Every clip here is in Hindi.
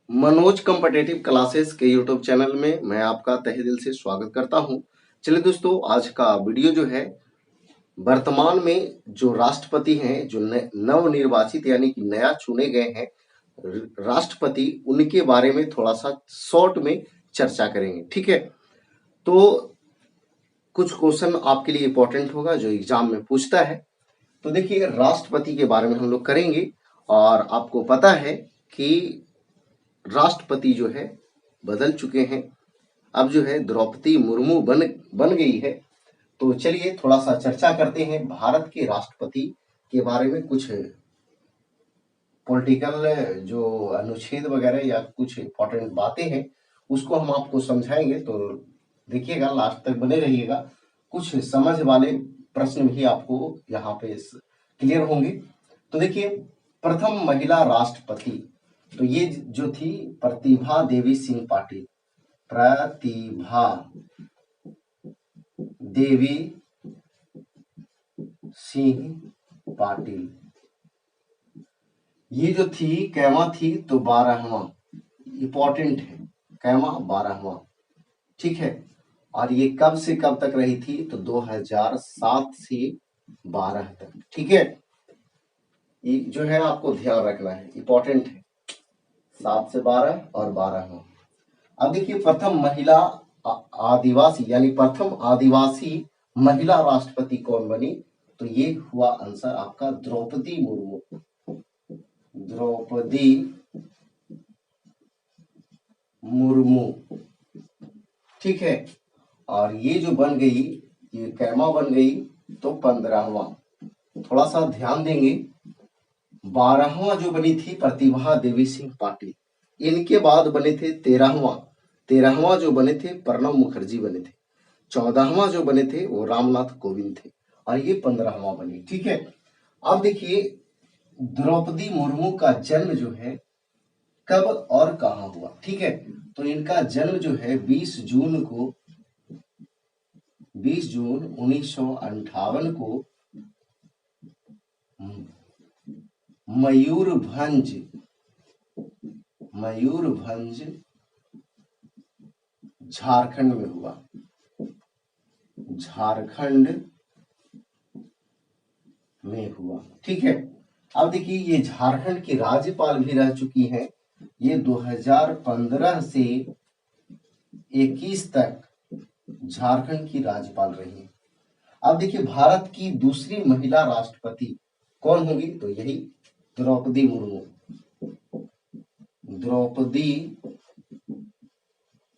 मनोज कॉम्पिटिटिव क्लासेस के यूट्यूब चैनल में मैं आपका तहे दिल से स्वागत करता हूं। चलिए दोस्तों, आज का वीडियो जो है वर्तमान में जो राष्ट्रपति हैं, जो नवनिर्वाचित यानी कि नया चुने गए हैं राष्ट्रपति, उनके बारे में थोड़ा सा शॉर्ट में चर्चा करेंगे। ठीक है, तो कुछ क्वेश्चन आपके लिए इंपॉर्टेंट होगा जो एग्जाम में पूछता है। तो देखिए, राष्ट्रपति के बारे में हम लोग करेंगे। और आपको पता है कि राष्ट्रपति जो है बदल चुके हैं, अब जो है द्रौपदी मुर्मू बन गई है। तो चलिए थोड़ा सा चर्चा करते हैं भारत के राष्ट्रपति के बारे में। कुछ पॉलिटिकल जो अनुच्छेद वगैरह या कुछ इंपॉर्टेंट बातें हैं उसको हम आपको समझाएंगे, तो देखिएगा, लास्ट तक बने रहिएगा। कुछ समझ वाले प्रश्न भी आपको यहाँ पे क्लियर होंगे। तो देखिए, प्रथम महिला राष्ट्रपति तो ये जो थी प्रतिभा देवी सिंह पाटिल। प्रतिभा देवी सिंह पाटिल, ये जो थी कैवा थी, तो 12वां, इंपॉर्टेंट है, कैवा 12वां। ठीक है, और ये कब से कब तक रही थी, तो 2007 से 12 तक। ठीक है, ये जो है आपको ध्यान रखना है, इंपॉर्टेंट है, 7 से 12 और 12वां। अब देखिए, प्रथम महिला आदिवासी यानी प्रथम आदिवासी महिला राष्ट्रपति कौन बनी, तो ये हुआ आंसर आपका द्रौपदी मुर्मू। द्रौपदी मुर्मू, ठीक है। और ये जो बन गई, ये कैमा बन गई, तो 15वां। थोड़ा सा ध्यान देंगे, 12वां जो बनी थी प्रतिभा देवी सिंह पाटिल, इनके बाद बने थे 13वां जो बने थे प्रणब मुखर्जी बने थे। 14वां जो बने थे वो रामनाथ कोविंद थे, और ये 15वां बनी। ठीक है, अब देखिए, द्रौपदी मुर्मू का जन्म जो है कब और कहां हुआ। ठीक है, तो इनका जन्म जो है 20 जून 1958 को मयूरभंज झारखंड में हुआ। झारखंड में हुआ। ठीक है, अब देखिए, ये झारखंड की राज्यपाल भी रह चुकी हैं। ये 2015 से 21 तक झारखंड की राज्यपाल रही। अब देखिए, भारत की दूसरी महिला राष्ट्रपति कौन होगी, तो यही द्रौपदी मुर्मू। द्रौपदी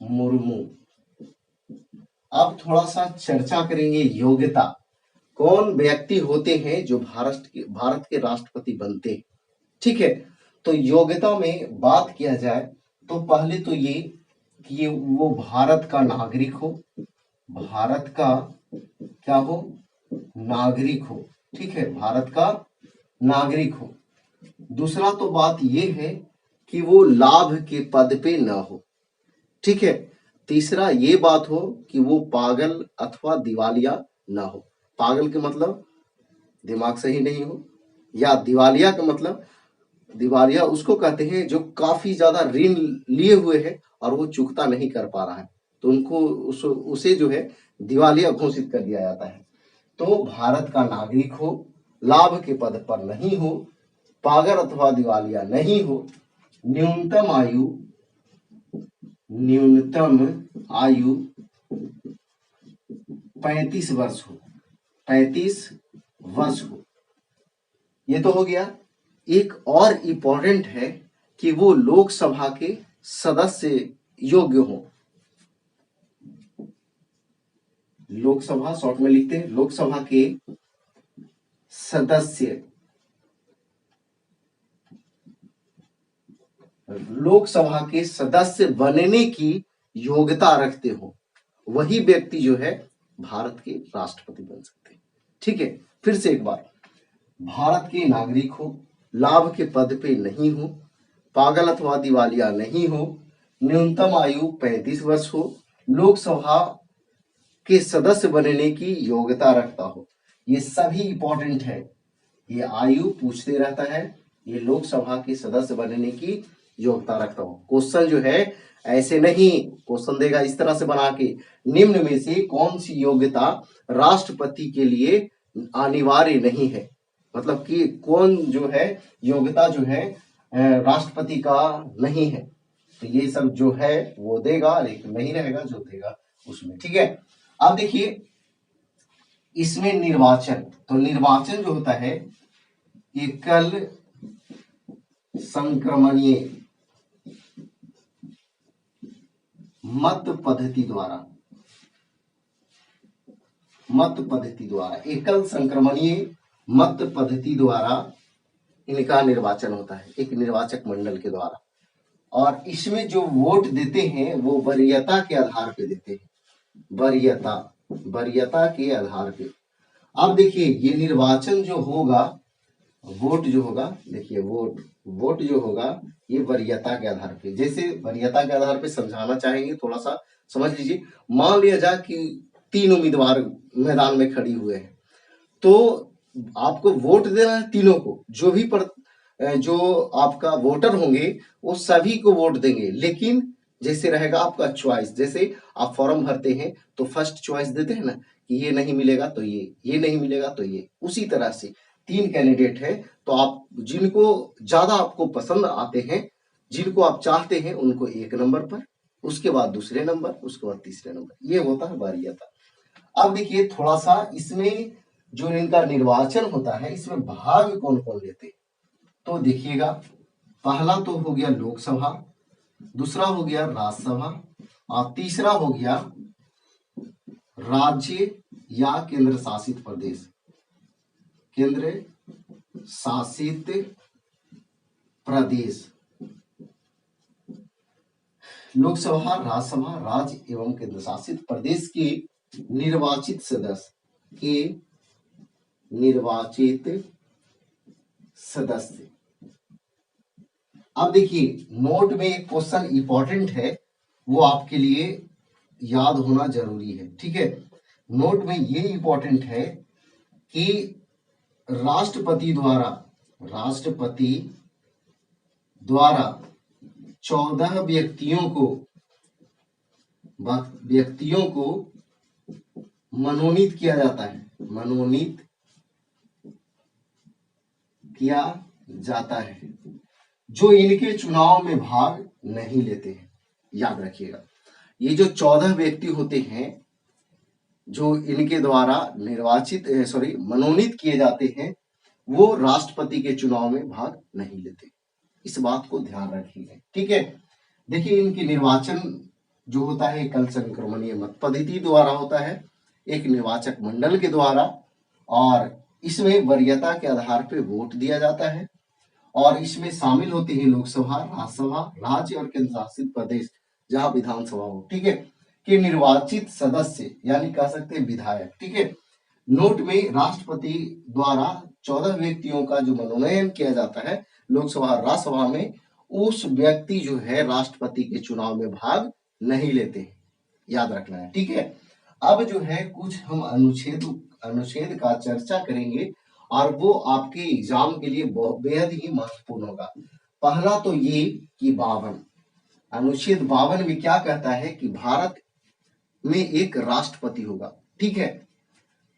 मुर्मू। अब थोड़ा सा चर्चा करेंगे योग्यता, कौन व्यक्ति होते हैं जो भारत के राष्ट्रपति बनते हैं। ठीक है, तो योग्यता में बात किया जाए तो पहले तो ये कि वो भारत का नागरिक हो, भारत का क्या हो, नागरिक हो। ठीक है, भारत का नागरिक हो। दूसरा तो बात ये है कि वो लाभ के पद पे न हो। ठीक है, तीसरा ये बात हो कि वो पागल अथवा दिवालिया ना हो। पागल के मतलब दिमाग सही नहीं हो, या दिवालिया का मतलब, दिवालिया उसको कहते हैं जो काफी ज्यादा ऋण लिए हुए है और वो चुकता नहीं कर पा रहा है, तो उनको उसे जो है दिवालिया घोषित कर दिया जाता है। तो भारत का नागरिक हो, लाभ के पद पर नहीं हो, पागल अथवा दिवालिया नहीं हो, न्यूनतम आयु 35 वर्ष हो। 35 वर्ष हो, ये तो हो गया। एक और इंपॉर्टेंट है कि वो लोकसभा के सदस्य योग्य हो। लोकसभा शॉर्ट में लिखते हैं, लोकसभा के सदस्य, लोकसभा के सदस्य बनने की योग्यता रखते हो, वही व्यक्ति जो है भारत के राष्ट्रपति बन सकते हैं। ठीक है, फिर से एक बार, भारत के नागरिक हो, लाभ के पद पे नहीं हो, पागल अथवा दिवालिया नहीं हो, न्यूनतम आयु 35 वर्ष हो, लोकसभा के सदस्य बनने की योग्यता रखता हो। ये सभी इंपॉर्टेंट है, ये आयु पूछते रहता है, ये लोकसभा के सदस्य बनने की योग्यता रखता हूं। क्वेश्चन जो है ऐसे नहीं, क्वेश्चन देगा इस तरह से बना के, निम्न में से कौन सी योग्यता राष्ट्रपति के लिए अनिवार्य नहीं है, मतलब कि कौन जो है योग्यता जो है राष्ट्रपति का नहीं है, तो ये सब जो है वो देगा, लेकिन नहीं रहेगा जो देगा उसमें, ठीक है। अब देखिए इसमें निर्वाचन, तो निर्वाचन जो होता है एकल संक्रमणीय मत पद्धति द्वारा, एकल संक्रमणीय मत पद्धति द्वारा इनका निर्वाचन होता है, एक निर्वाचक मंडल के द्वारा। और इसमें जो वोट देते हैं वो वरीयता के आधार पे देते हैं, वरीयता के आधार पे। अब देखिए ये निर्वाचन जो होगा, वोट जो होगा, देखिए वोट जो होगा ये वरीयता के आधार पे, जैसे वरीयता के आधार पे समझाना चाहेंगे, थोड़ा सा समझ लीजिए। मान लिया जाए कि 3 उम्मीदवार मैदान में खड़ी हुए हैं, तो आपको वोट देना है तीनों को, जो आपका वोटर होंगे वो सभी को वोट देंगे, लेकिन जैसे रहेगा आपका चॉइस, जैसे आप फॉर्म भरते हैं तो फर्स्ट चॉइस देते हैं ना कि ये नहीं मिलेगा तो ये नहीं मिलेगा तो ये, उसी तरह से 3 कैंडिडेट है, तो आप जिनको ज्यादा आपको पसंद आते हैं, जिनको आप चाहते हैं उनको 1 नंबर पर, उसके बाद दूसरे नंबर, उसके बाद तीसरे नंबर, ये होता है वरीयता। अब देखिए थोड़ा सा इसमें जो इनका निर्वाचन होता है इसमें भाग कौन कौन लेते हैं, तो देखिएगा पहला तो हो गया लोकसभा, दूसरा हो गया राज्यसभा, और तीसरा हो गया राज्य या केंद्र शासित प्रदेश, केंद्र शासित प्रदेश। लोकसभा, राज्यसभा, राज्य एवं केंद्र शासित प्रदेश के निर्वाचित सदस्य। अब देखिए नोट में एक क्वेश्चन इंपॉर्टेंट है, वो आपके लिए याद होना जरूरी है, ठीक है। नोट में ये इंपॉर्टेंट है कि राष्ट्रपति द्वारा 14 व्यक्तियों को मनोनीत किया जाता है, जो इनके चुनाव में भाग नहीं लेते हैं। याद रखिएगा ये जो 14 व्यक्ति होते हैं जो इनके द्वारा मनोनीत किए जाते हैं, वो राष्ट्रपति के चुनाव में भाग नहीं लेते, इस बात को ध्यान रखिए, ठीक है। देखिए इनके निर्वाचन जो होता है एकल संक्रमणीय मत पद्धति द्वारा होता है, एक निर्वाचक मंडल के द्वारा, और इसमें वरीयता के आधार पर वोट दिया जाता है, और इसमें शामिल होते हैं लोकसभा, राज्यसभा, राज्य और केंद्र शासित प्रदेश जहां विधानसभा हो, ठीक है, के निर्वाचित सदस्य, यानी कह सकते हैं विधायक, ठीक है। नोट में राष्ट्रपति द्वारा 14 व्यक्तियों का जो मनोनयन किया जाता है लोकसभा, राज्यसभा में, उस व्यक्ति जो है राष्ट्रपति के चुनाव में भाग नहीं लेते, याद रखना है, ठीक है। अब जो है कुछ हम अनुच्छेद का चर्चा करेंगे, और वो आपके एग्जाम के लिए बेहद ही महत्वपूर्ण होगा। पहला तो ये कि 52, अनुच्छेद 52 में क्या कहता है कि भारत में एक राष्ट्रपति होगा, ठीक है।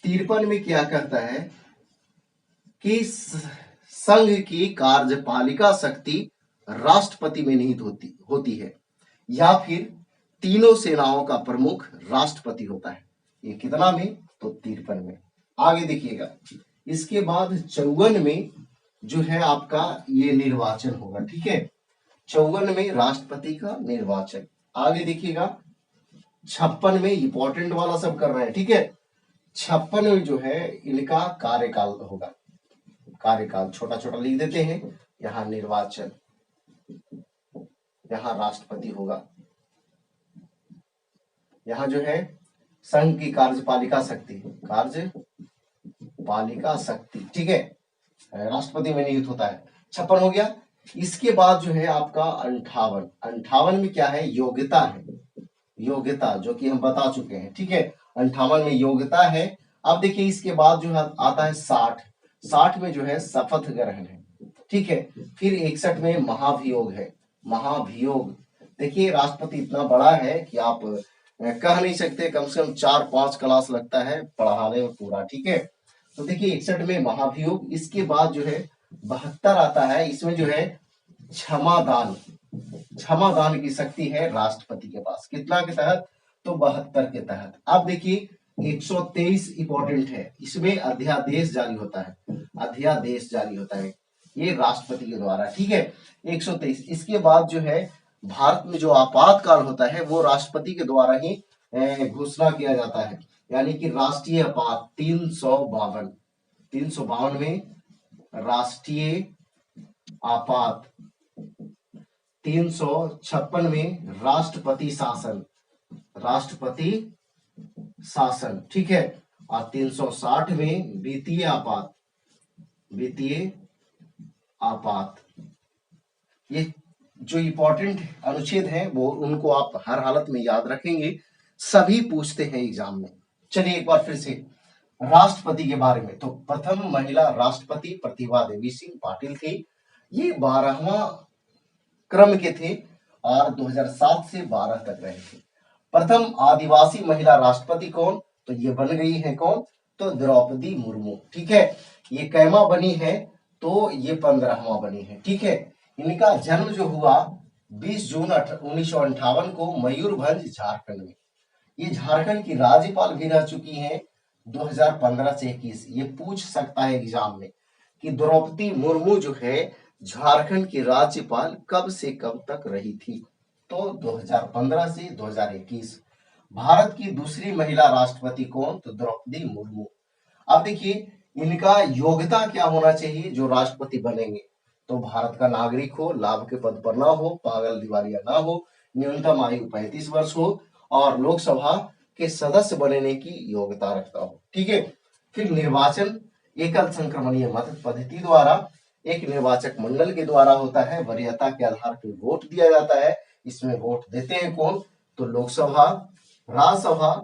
53 में क्या कहता है कि संघ की कार्यपालिका शक्ति राष्ट्रपति में निहित होती है, या फिर तीनों सेनाओं का प्रमुख राष्ट्रपति होता है। ये कितना में, तो 53 में। आगे देखिएगा इसके बाद 54 में जो है आपका ये निर्वाचन होगा, ठीक है। 54 में राष्ट्रपति का निर्वाचन। आगे देखिएगा 56 में इंपॉर्टेंट वाला सब कर रहे हैं, ठीक है। 56 में जो है इनका कार्यकाल होगा, कार्यकाल छोटा छोटा लिख देते हैं, यहाँ निर्वाचन, यहाँ राष्ट्रपति होगा, यहाँ जो है संघ की कार्यपालिका शक्ति, ठीक है, राष्ट्रपति में नियुक्त होता है। 56 हो गया। इसके बाद जो है आपका 58 में क्या है, योग्यता है, योग्यता जो कि हम बता चुके हैं, ठीक है। 58 में योग्यता है। अब देखिए इसके बाद जो है आता है 60 में जो है शपथ ग्रहण है, ठीक है। फिर 61 में महाभियोग है, महाभियोग। देखिए राष्ट्रपति इतना बड़ा है कि आप कह नहीं सकते, कम से कम 4-5 क्लास लगता है पढ़ाने में पूरा, ठीक है। तो देखिए 61 में महाभियोग, इसके बाद जो है 72 आता है, इसमें जो है क्षमादान, क्षमादान की शक्ति है राष्ट्रपति के पास, कितना के तहत, तो 72 के तहत। अब देखिए 123 इंपॉर्टेंट है, इसमें अध्यादेश जारी होता है, अध्यादेश जारी होता है ये राष्ट्रपति के द्वारा, ठीक है। 123, इसके बाद जो है भारत में जो आपातकाल होता है वो राष्ट्रपति के द्वारा ही घोषणा किया जाता है, यानी कि राष्ट्रीय आपात 352 में राष्ट्रीय आपात, 356 में राष्ट्रपति शासन, राष्ट्रपति शासन, ठीक है। और 360 में वित्तीय आपात, वित्तीय आपात। ये जो इंपॉर्टेंट अनुच्छेद हैं वो उनको आप हर हालत में याद रखेंगे, सभी पूछते हैं एग्जाम में। चलिए एक बार फिर से राष्ट्रपति के बारे में, तो प्रथम महिला राष्ट्रपति प्रतिभा देवी सिंह पाटिल थी, ये 12वां क्रम के थे और 2007 से 12 तक रहे थे। प्रथम आदिवासी महिला राष्ट्रपति कौन, तो ये बन गई है कौन, तो द्रौपदी मुर्मू, ठीक है। ये कैमा बनी है, तो ये 15वां बनी है, ठीक है। इनका जन्म जो हुआ 20 जून 1958 को मयूरभंज झारखंड में। ये झारखंड की राज्यपाल भी रह चुकी हैं 2015 से 21। ये पूछ सकता है एग्जाम में कि द्रौपदी मुर्मू जो है झारखंड की राज्यपाल कब से कब तक रही थी, तो 2015 से 2021। भारत की दूसरी महिला राष्ट्रपति कौन, तो द्रौपदी मुर्मू। अब देखिए इनका योग्यता क्या होना चाहिए जो राष्ट्रपति बनेंगे, तो भारत का नागरिक हो, लाभ के पद पर ना हो, पागल दिवालिया ना हो, न्यूनतम आयु 35 वर्ष हो और लोकसभा के सदस्य बनने की योग्यता रखता हो, ठीक है। फिर निर्वाचन एकल संक्रमणीय मत पद्धति द्वारा एक निर्वाचक मंडल के द्वारा होता है, वरीयता के आधार पर वोट दिया जाता है। इसमें वोट देते हैं कौन, तो लोकसभा, राज्यसभा,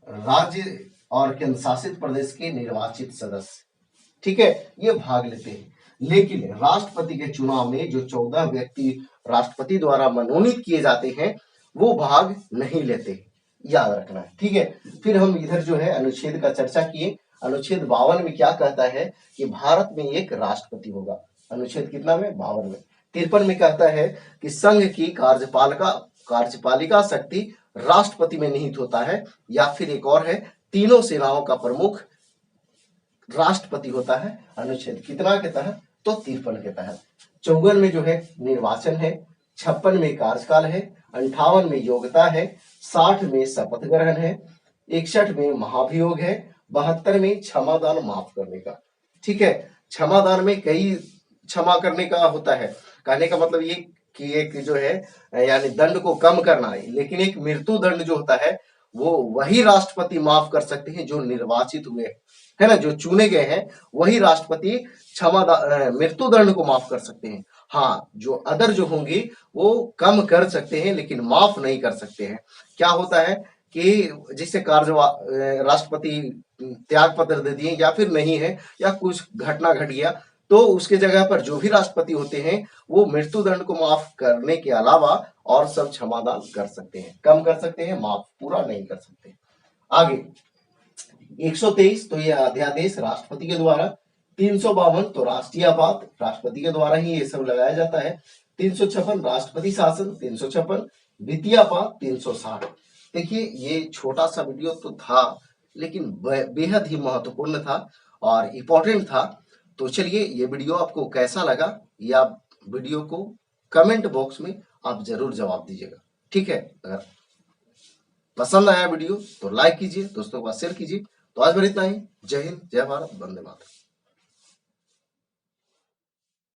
राज्य और केंद्र शासित प्रदेश के निर्वाचित सदस्य, ठीक है, ये भाग लेते हैं। लेकिन राष्ट्रपति के चुनाव में जो 14 व्यक्ति राष्ट्रपति द्वारा मनोनीत किए जाते हैं वो भाग नहीं लेते, याद रखना है, ठीक है। फिर हम इधर जो है अनुच्छेद का चर्चा किए। अनुच्छेद 52 में क्या कहता है कि भारत में एक राष्ट्रपति होगा, अनुच्छेद कितना में, 52 में। 53 में कहता है कि संघ की कार्यपालिका शक्ति राष्ट्रपति में निहित होता है, या फिर एक और है तीनों सेनाओं का प्रमुख राष्ट्रपति होता है, अनुच्छेद कितना के तहत, तो 53 के तहत। 54 में जो है निर्वाचन है, 56 में कार्यकाल है, 58 में योग्यता है, 60 में शपथ ग्रहण है, 61 में महाभियोग है, 72 में क्षमादान माफ करने का, ठीक है। क्षमादान में कई क्षमा करने का होता है, कहने का मतलब ये कि एक जो है यानी दंड को कम करना है, लेकिन एक मृत्यु दंड जो होता है वो वही राष्ट्रपति माफ कर सकते हैं जो निर्वाचित हुए है ना, जो चुने गए हैं वही राष्ट्रपति मृत्यु दंड को माफ कर सकते हैं। हाँ, जो अदर जो होंगे वो कम कर सकते हैं लेकिन माफ नहीं कर सकते हैं। क्या होता है कि जिससे राष्ट्रपति त्याग पत्र दे दिए या फिर नहीं है या कुछ घटना घट गया, तो उसके जगह पर जो भी राष्ट्रपति होते हैं वो मृत्यु दंड को माफ करने के अलावा और सब क्षमादान कर सकते हैं, कम कर सकते हैं, माफ पूरा नहीं कर सकते। आगे 123 तो ये अध्यादेश राष्ट्रपति के द्वारा, 352 तो राष्ट्रीय आपात राष्ट्रपति के द्वारा ही ये सब लगाया जाता है, 356 राष्ट्रपति शासन, 356 वित्तीय आपात, 360। देखिए ये छोटा सा वीडियो तो था लेकिन बेहद ही महत्वपूर्ण था और इम्पोर्टेंट था। तो चलिए ये वीडियो आपको कैसा लगा या वीडियो को कमेंट बॉक्स में आप जरूर जवाब दीजिएगा, ठीक है। अगर पसंद आया वीडियो तो लाइक कीजिए, दोस्तों के पास शेयर कीजिए। तो आज भर इतना ही। जय हिंद, जय भारत, वंदे मातरम।